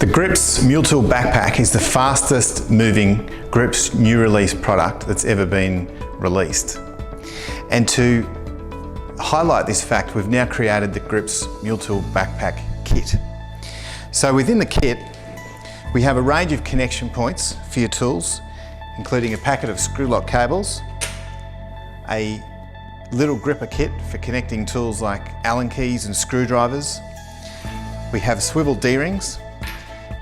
The GRIPPS Mule Tool Backpack is the fastest moving GRIPPS new release product that's ever been released. And to highlight this fact, we've now created the GRIPPS Mule Tool Backpack Kit. So within the kit, we have a range of connection points for your tools, including a packet of screw lock cables, a little gripper kit for connecting tools like Allen keys and screwdrivers. We have swivel D-rings.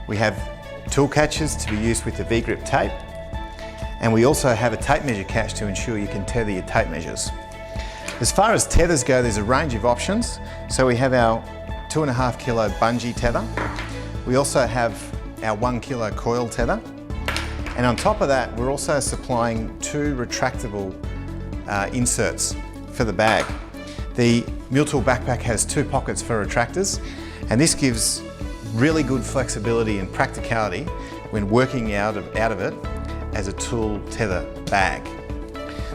We have tool catchers to be used with the V-grip tape. And we also have a tape measure catch to ensure you can tether your tape measures. As far as tethers go, there's a range of options. So we have our 2.5 kilo bungee tether. We also have our 1 kilo coil tether. And on top of that, we're also supplying 2 retractable inserts for the bag. The Mule Tool Backpack has 2 pockets for retractors, and this gives really good flexibility and practicality when working out of it as a tool tether bag.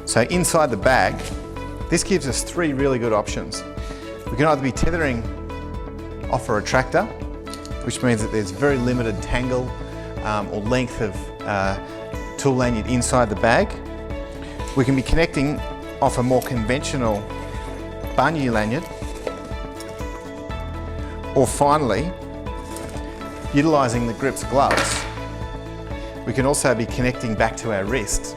So inside the bag, this gives us 3 really good options. We can either be tethering off a retractor, which means that there's very limited tangle or length of tool lanyard inside the bag. We can be connecting off a more conventional bungee lanyard, or finally, utilising the GRIPPS gloves, we can also be connecting back to our wrist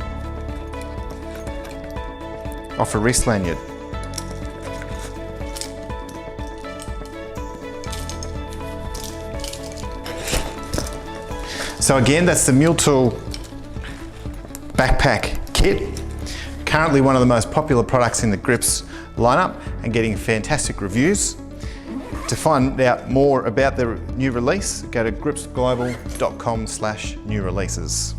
off a wrist lanyard. So again, that's the Mule Tool Backpack Kit. Currently one of the most popular products in the GRIPPS lineup and getting fantastic reviews. To find out more about the new release, go to grippsglobal.com/new releases.